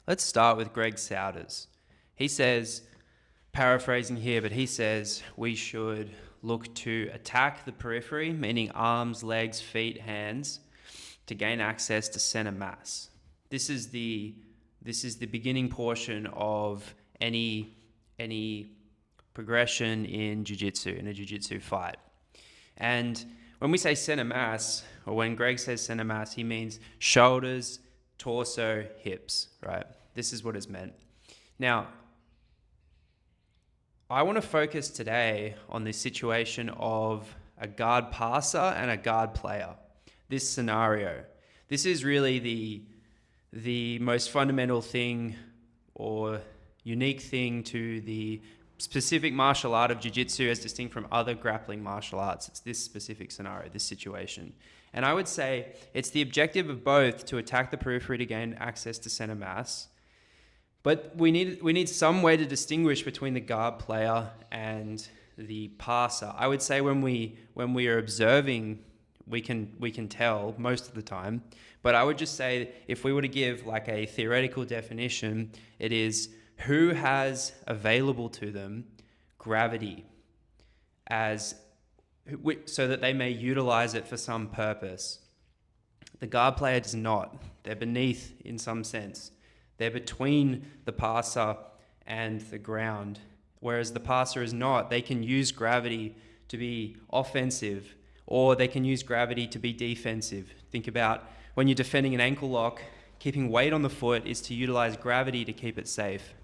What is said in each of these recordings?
Let's start with Greg Souders. He says, paraphrasing here, but he says we should look to attack the periphery, meaning arms, legs, feet, hands, to gain access to center mass. This is the beginning portion of any progression in jiu-jitsu, in a jiu-jitsu fight. And when we say center mass, or when Greg says center mass, he means shoulders, torso, hips, right? This is what is meant. Now, I want to focus today on this situation of a guard passer and a guard player. This scenario. This is really the most fundamental thing or unique thing to the specific martial art of jiu-jitsu as distinct from other grappling martial arts. It's this specific scenario, this situation. And I would say it's the objective of both to attack the periphery to gain access to center mass. But we need some way to distinguish between the guard player and the passer. I would say when we are observing, we can tell most of the time. But I would just say if we were to give like a theoretical definition, it is who has available to them gravity so that they may utilize it for some purpose. The guard player does not. They're beneath in some sense. They're between the passer and the ground, whereas the passer is not. They can use gravity to be offensive, or they can use gravity to be defensive. Think about when you're defending an ankle lock, keeping weight on the foot is to utilize gravity to keep it safe.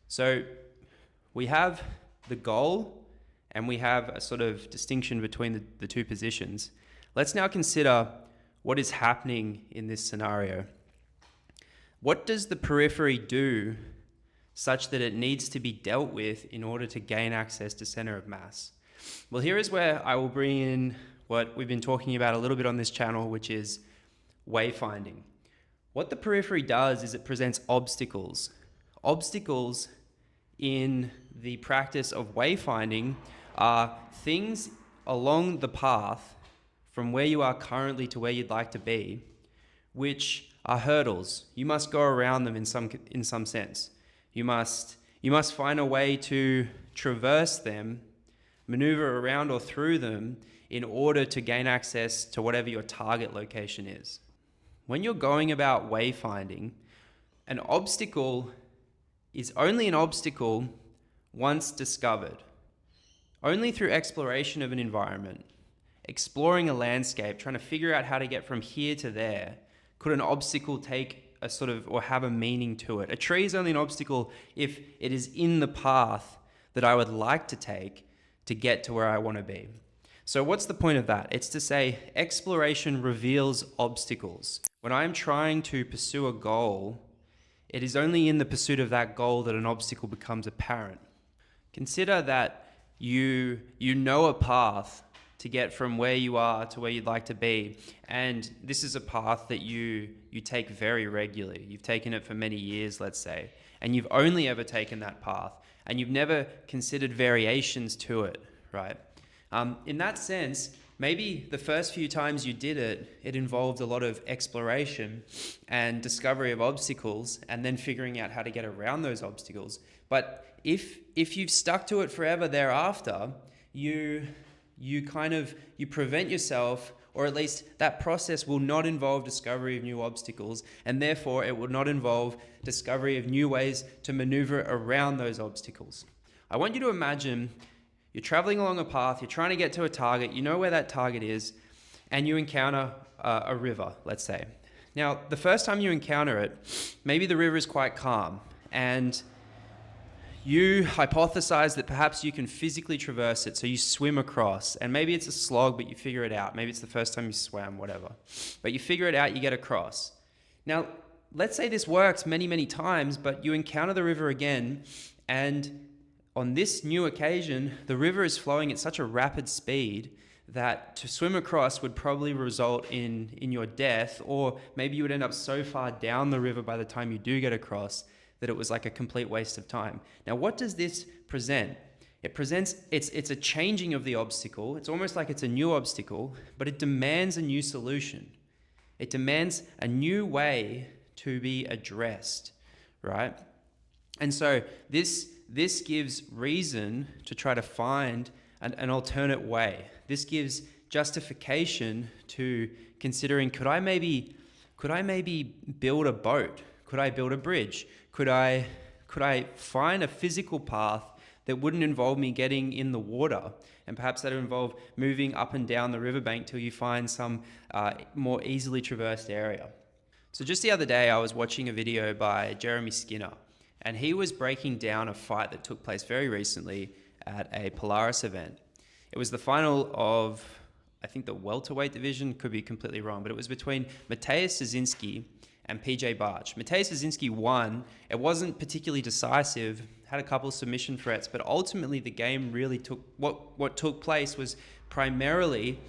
So we have the goal and we have a sort of distinction between the two positions. Let's now consider what is happening in this scenario. What does the periphery do such that it needs to be dealt with in order to gain access to center of mass? Well, here is where I will bring in what we've been talking about a little bit on this channel, which is wayfinding. What the periphery does is it presents obstacles. Obstacles in the practice of wayfinding are things along the path from where you are currently to where you'd like to be, which are hurdles. You must go around them in some sense. You must find a way to traverse them, maneuver around or through them in order to gain access to whatever your target location is. When you're going about wayfinding, an obstacle is only an obstacle once discovered. Only through exploration of an environment, exploring a landscape, trying to figure out how to get from here to there, could an obstacle take a sort of, or have a meaning to it. A tree is only an obstacle if it is in the path that I would like to take to get to where I want to be. So what's the point of that? It's to say exploration reveals obstacles. When I'm trying to pursue a goal, it is only in the pursuit of that goal that an obstacle becomes apparent. Consider that you know a path to get from where you are to where you'd like to be. And this is a path that you take very regularly. You've taken it for many years, let's say, and you've only ever taken that path, and you've never considered variations to it, right? In that sense, maybe the first few times you did it, it involved a lot of exploration and discovery of obstacles, and then figuring out how to get around those obstacles. But if you've stuck to it forever thereafter, you prevent yourself, or at least that process will not involve discovery of new obstacles, and therefore it will not involve discovery of new ways to maneuver around those obstacles. I want you to imagine you're traveling along a path, you're trying to get to a target, you know where that target is, and you encounter a river, let's say. Now, the first time you encounter it, maybe the river is quite calm, and you hypothesize that perhaps you can physically traverse it, so you swim across, and maybe it's a slog, but you figure it out. Maybe it's the first time you swam, whatever. But you figure it out, you get across. Now, let's say this works many, many times, but you encounter the river again, and on this new occasion, the river is flowing at such a rapid speed that to swim across would probably result in your death, or maybe you would end up so far down the river by the time you do get across that it was like a complete waste of time. Now, what does this present? It presents, it's a changing of the obstacle. It's almost like it's a new obstacle, but it demands a new solution. It demands a new way to be addressed, right? And so this gives reason to try to find an alternate way. This gives justification to considering, could I maybe build a boat? Could I build a bridge? Could I find a physical path that wouldn't involve me getting in the water? And perhaps that would involve moving up and down the riverbank till you find some more easily traversed area. So just the other day, I was watching a video by Jeremy Skinner, and he was breaking down a fight that took place very recently at a Polaris event. It was the final of, I think, the welterweight division, could be completely wrong, but it was between Mateusz Szynski and PJ Barch. Mateusz Szynski won. It wasn't particularly decisive, had a couple of submission threats, but ultimately the game really took, what took place was primarily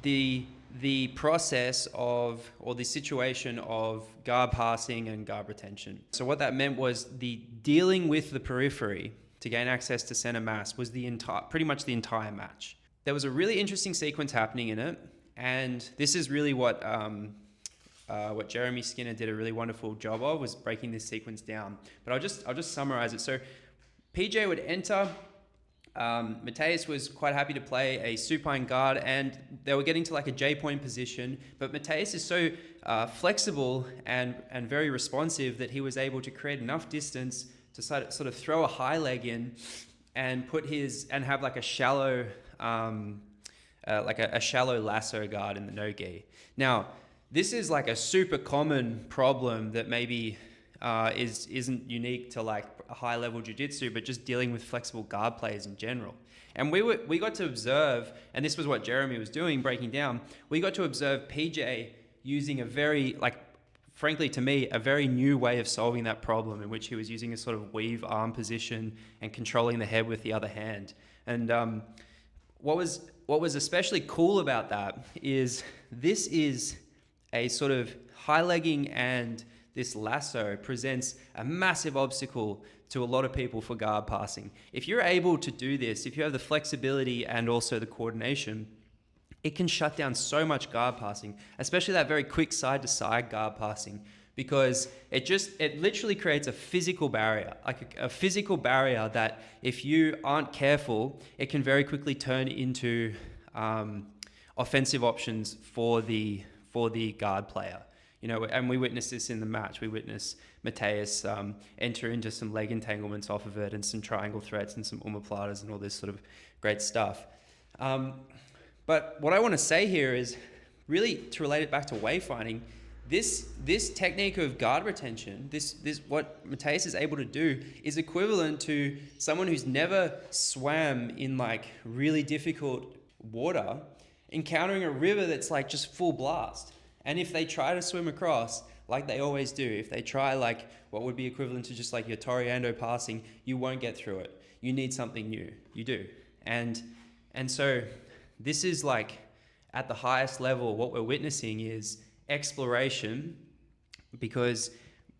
the process of, or the situation of guard passing and guard retention. So what that meant was the dealing with the periphery to gain access to center mass was pretty much the entire match. There was a really interesting sequence happening in it, and this is really what Jeremy Skinner did a really wonderful job of, was breaking this sequence down. But I'll just summarize it. So PJ would enter. Mateusz was quite happy to play a supine guard, and they were getting to like a J-point position, but Mateusz is so flexible and very responsive that he was able to create enough distance to sort of throw a high leg in and have like a shallow shallow lasso guard in the no-gi. Now, this is like a super common problem that maybe isn't unique to like a high level jiu-jitsu, but just dealing with flexible guard players in general. And we got to observe, and this was what Jeremy was doing, breaking down, we got to observe PJ using a very, frankly to me, a very new way of solving that problem, in which he was using a sort of weave arm position and controlling the head with the other hand. And what was especially cool about that is this is a sort of high legging, and this lasso presents a massive obstacle to a lot of people for guard passing. If you're able to do this, if you have the flexibility and also the coordination, it can shut down so much guard passing, especially that very quick side to side guard passing, because it literally creates a physical barrier, like a physical barrier that if you aren't careful, it can very quickly turn into offensive options for the guard player. You know, and we witnessed this in the match. We witnessed Mateusz enter into some leg entanglements off of it, and some triangle threats and some omoplatas and all this sort of great stuff. But what I want to say here is really to relate it back to wayfinding. This technique of guard retention, this what Mateusz is able to do, is equivalent to someone who's never swam in like really difficult water, encountering a river that's like just full blast. And if they try to swim across, like they always do, if they try like what would be equivalent to just like your Toriando passing, you won't get through it. You need something new. You do. And so this is like at the highest level, what we're witnessing is exploration, because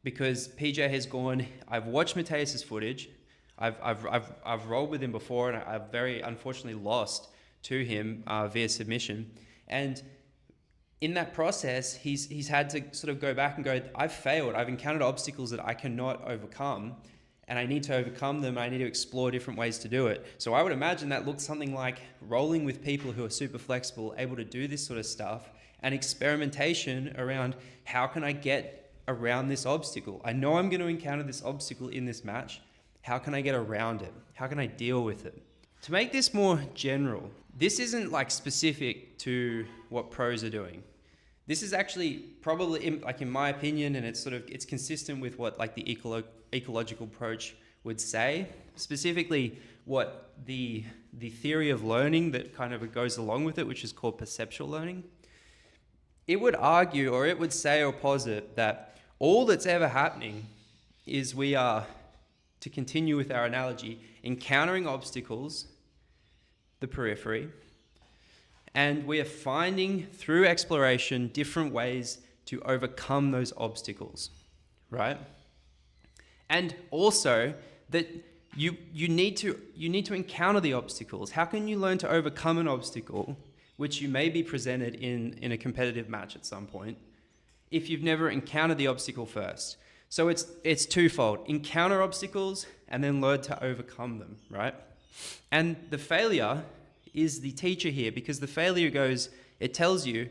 PJ has gone. I've watched Mateusz's footage. I've rolled with him before, and I've very unfortunately lost to him via submission. And in that process, he's had to sort of go back and go, I've failed. I've encountered obstacles that I cannot overcome, and I need to overcome them. I need to explore different ways to do it. So I would imagine that looks something like rolling with people who are super flexible, able to do this sort of stuff, and experimentation around how can I get around this obstacle? I know I'm going to encounter this obstacle in this match. How can I get around it? How can I deal with it? To make this more general, this isn't like specific to what pros are doing. This is actually probably, in my opinion, and it's consistent with what like the ecological approach would say, specifically what the theory of learning that kind of goes along with it, which is called perceptual learning. It would argue, or it would say or posit, that all that's ever happening is we are, to continue with our analogy, encountering obstacles, the periphery, and we are finding through exploration different ways to overcome those obstacles, right? And also that you need to encounter the obstacles. How can you learn to overcome an obstacle which you may be presented in a competitive match at some point, if you've never encountered the obstacle first. So it's twofold: encounter obstacles and then learn to overcome them, right? And the failure is the teacher here, because the failure it tells you,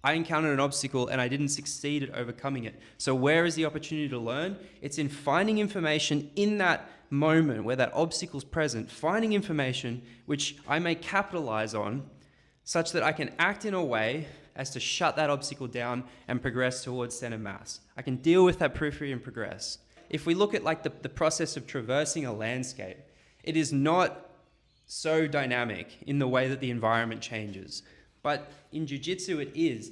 I encountered an obstacle and I didn't succeed at overcoming it. So where is the opportunity to learn? It's in finding information in that moment where that obstacle's present, finding information which I may capitalize on such that I can act in a way as to shut that obstacle down and progress towards center mass. I can deal with that periphery and progress. If we look at like the process of traversing a landscape, it is not so dynamic in the way that the environment changes. But in jiu-jitsu it is.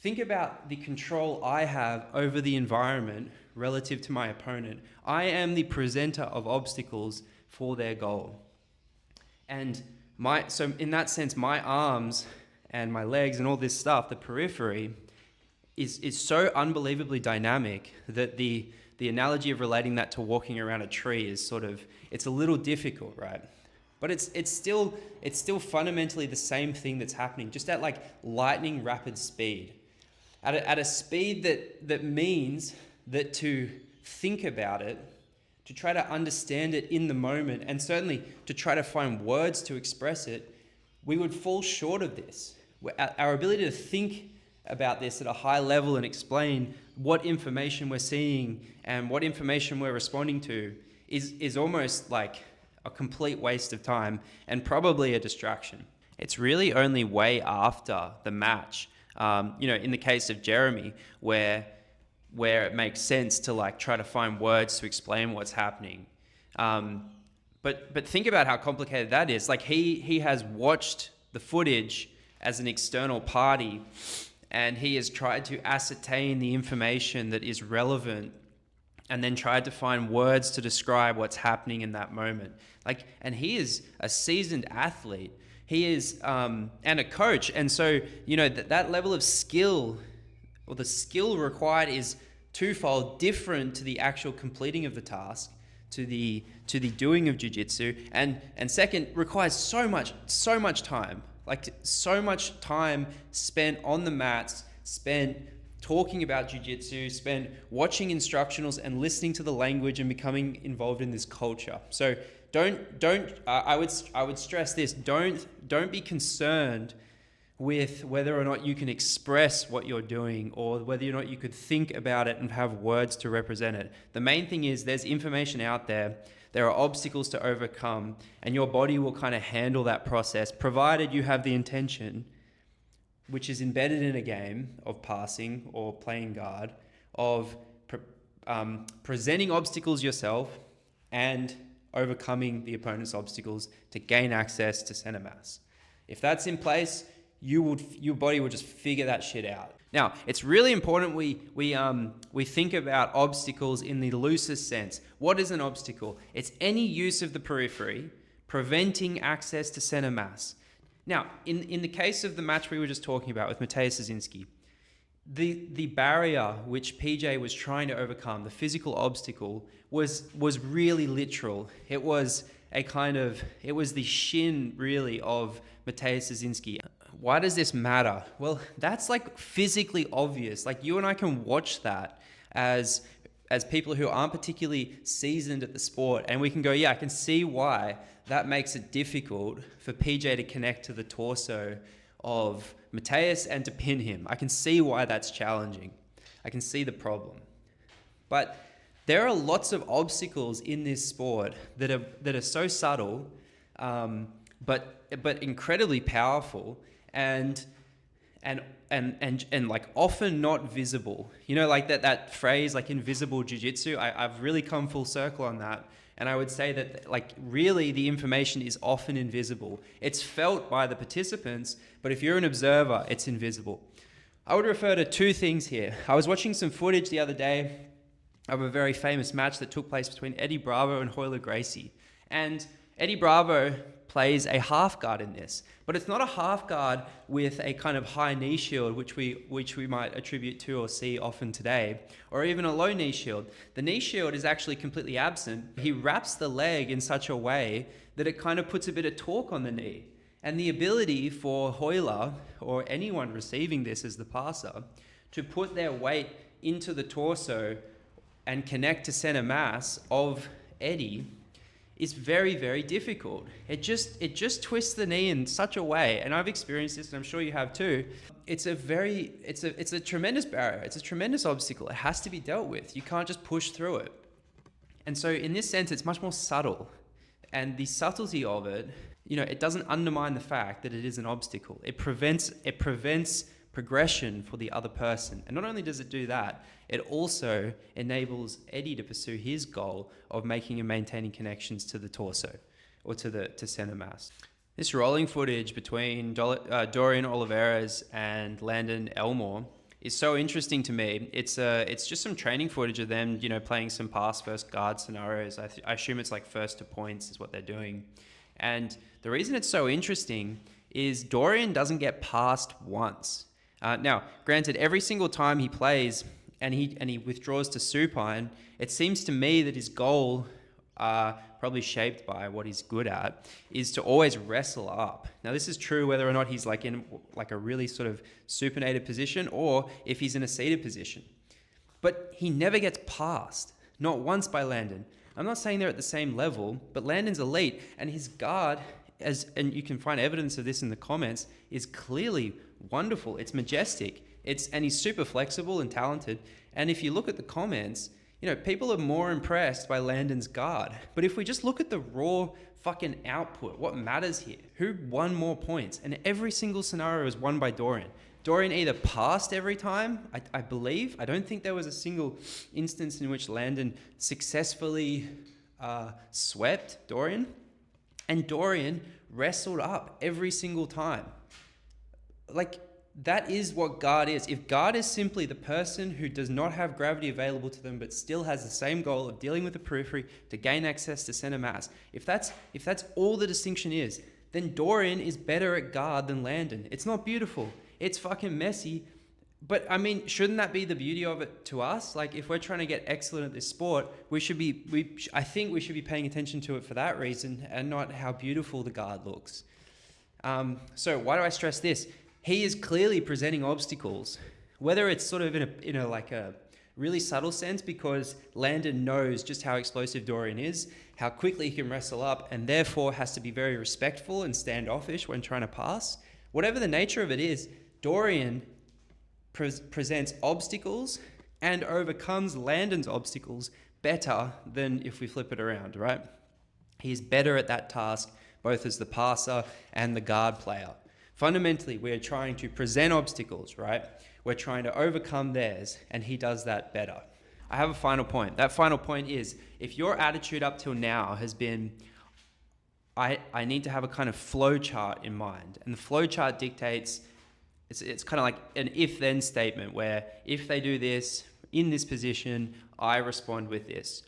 Think about the control I have over the environment relative to my opponent. I am the presenter of obstacles for their goal. And so in that sense, my arms and my legs and all this stuff, the periphery, is so unbelievably dynamic that the analogy of relating that to walking around a tree is it's a little difficult, right? But it's still fundamentally the same thing that's happening, just at like lightning rapid speed. At a speed that means that to think about it, to try to understand it in the moment, and certainly to try to find words to express it, we would fall short of this. Our ability to think about this at a high level and explain what information we're seeing and what information we're responding to is almost like a complete waste of time and probably a distraction. It's really only way after the match, in the case of Jeremy, where it makes sense to like try to find words to explain what's happening. But think about how complicated that is. Like he has watched the footage as an external party, and he has tried to ascertain the information that is relevant and then tried to find words to describe what's happening in that moment. And he is a seasoned athlete. He is, and a coach. And so, that level of skill, or the skill required, is twofold: different to the actual completing of the task, to the doing of jiu-jitsu, and second, requires so much time. So much time spent on the mats, spent talking about jiu-jitsu, spent watching instructionals and listening to the language and becoming involved in this culture. So I would stress this: don't be concerned with whether or not you can express what you're doing, or whether or not you could think about it and have words to represent it. The main thing is there's information out there. There are obstacles to overcome, and your body will kind of handle that process, provided you have the intention, which is embedded in a game of passing or playing guard, of presenting obstacles yourself and overcoming the opponent's obstacles to gain access to center mass. If that's in place, your body will just figure that shit out. Now, it's really important we think about obstacles in the loosest sense. What is an obstacle? It's any use of the periphery preventing access to center mass. Now, in the case of the match we were just talking about with Mateusz Sosinski, the barrier which PJ was trying to overcome, the physical obstacle, was really literal. It was the shin, really, of Mateusz Sosinski. Why does this matter? Well, that's like physically obvious. Like, you and I can watch that as people who aren't particularly seasoned at the sport, and we can go, yeah, I can see why that makes it difficult for PJ to connect to the torso of Mateusz and to pin him. I can see why that's challenging. I can see the problem. But there are lots of obstacles in this sport that are so subtle, but incredibly powerful, and like often not visible. Like that phrase, like invisible jiu-jitsu, I've really come full circle on that. And I would say that, like, really the information is often invisible. It's felt by the participants, but if you're an observer, it's invisible. I would refer to two things here. I was watching some footage the other day of a very famous match that took place between Eddie Bravo and Royler Gracie. And Eddie Bravo plays a half guard in this, but it's not a half guard with a kind of high knee shield, which we might attribute to or see often today, or even a low knee shield. The knee shield is actually completely absent. He wraps the leg in such a way that it kind of puts a bit of torque on the knee. And the ability for Royler, or anyone receiving this as the passer, to put their weight into the torso and connect to center mass of Eddie is very, very difficult. It just twists the knee in such a way, and I've experienced this, and I'm sure you have too. It's a tremendous barrier. It's a tremendous obstacle. It has to be dealt with. You can't just push through it. And so in this sense, it's much more subtle. And the subtlety of it, it doesn't undermine the fact that it is an obstacle. It prevents progression for the other person. And not only does it do that, it also enables Eddie to pursue his goal of making and maintaining connections to the torso or to center mass. This rolling footage between Dorian Oliveras and Landon Elmore is so interesting to me. It's just some training footage of them, playing some pass first guard scenarios. I assume it's like first to points is what they're doing. And the reason it's so interesting is Dorian doesn't get passed once. Now, granted, every single time he plays and he withdraws to supine, it seems to me that his goal, probably shaped by what he's good at, is to always wrestle up. Now, this is true whether or not he's in a really sort of supinated position or if he's in a seated position. But he never gets passed, not once by Landon. I'm not saying they're at the same level, but Landon's elite, and his guard, and you can find evidence of this in the comments, is clearly wonderful. It's majestic. And he's super flexible and talented. And if you look at the comments, people are more impressed by Landon's guard. But if we just look at the raw fucking output, what matters here? Who won more points? And every single scenario was won by Dorian. Dorian either passed every time, I believe. I don't think there was a single instance in which Landon successfully swept Dorian. And Dorian wrestled up every single time. That is what guard is. If guard is simply the person who does not have gravity available to them but still has the same goal of dealing with the periphery to gain access to center mass, if that's all the distinction is, then Dorian is better at guard than Landon. It's not beautiful. It's fucking messy. But I mean, shouldn't that be the beauty of it to us? If we're trying to get excellent at this sport, I think we should be paying attention to it for that reason and not how beautiful the guard looks. So why do I stress this? He is clearly presenting obstacles, whether it's sort of in a really subtle sense because Landon knows just how explosive Dorian is, how quickly he can wrestle up, and therefore has to be very respectful and standoffish when trying to pass. Whatever the nature of it is, Dorian presents obstacles and overcomes Landon's obstacles better than if we flip it around, right? He's better at that task, both as the passer and the guard player. Fundamentally, we're trying to present obstacles, right? We're trying to overcome theirs, and he does that better. I have a final point. That final point is, if your attitude up till now has been, I need to have a kind of flow chart in mind, and the flow chart dictates, it's kind of like an if-then statement where if they do this, in this position, I respond with this.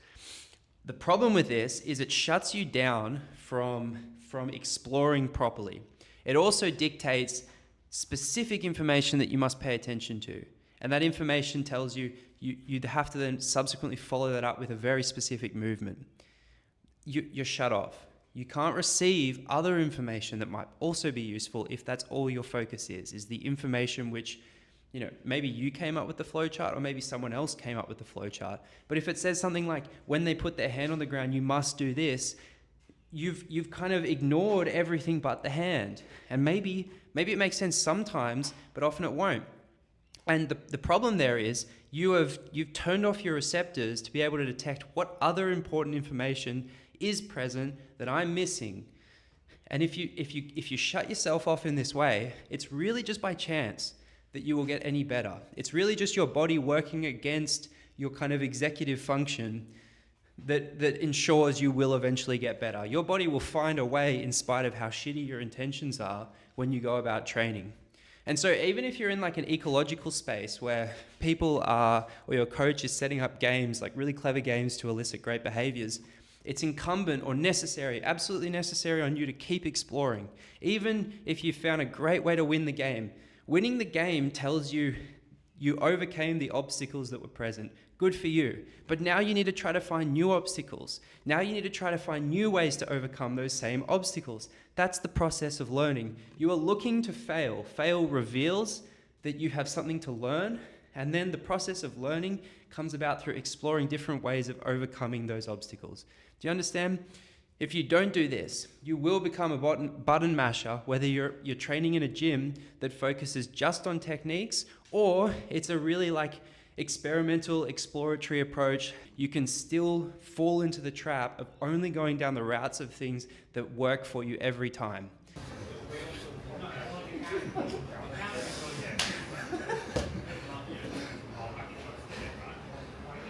The problem with this is it shuts you down from exploring properly. It also dictates specific information that you must pay attention to. And that information tells you have to then subsequently follow that up with a very specific movement. You're shut off. You can't receive other information that might also be useful if that's all your focus is the information which, maybe you came up with the flowchart or maybe someone else came up with the flowchart. But if it says something like, when they put their hand on the ground, you must do this, you've kind of ignored everything but the hand. And maybe it makes sense sometimes, but often it won't. And the problem there is you've turned off your receptors to be able to detect what other important information is present that I'm missing. And if you shut yourself off in this way, it's really just by chance that you will get any better. It's really just your body working against your kind of executive function that ensures you will eventually get better. Your body will find a way in spite of how shitty your intentions are when you go about training. And so even if you're in like an ecological space where people are, or your coach is setting up games, like really clever games to elicit great behaviors, it's incumbent or necessary, absolutely necessary on you to keep exploring. Even if you found a great way to win the game, winning the game tells you you overcame the obstacles that were present. Good for you. But now you need to try to find new obstacles. Now you need to try to find new ways to overcome those same obstacles. That's the process of learning. You are looking to fail. Fail reveals that you have something to learn, And then the process of learning comes about through exploring different ways of overcoming those obstacles. Do you understand? If you don't do this, you will become a button masher, whether you're training in a gym that focuses just on techniques, or it's a really experimental, exploratory approach. You can still fall into the trap of only going down the routes of things that work for you every time.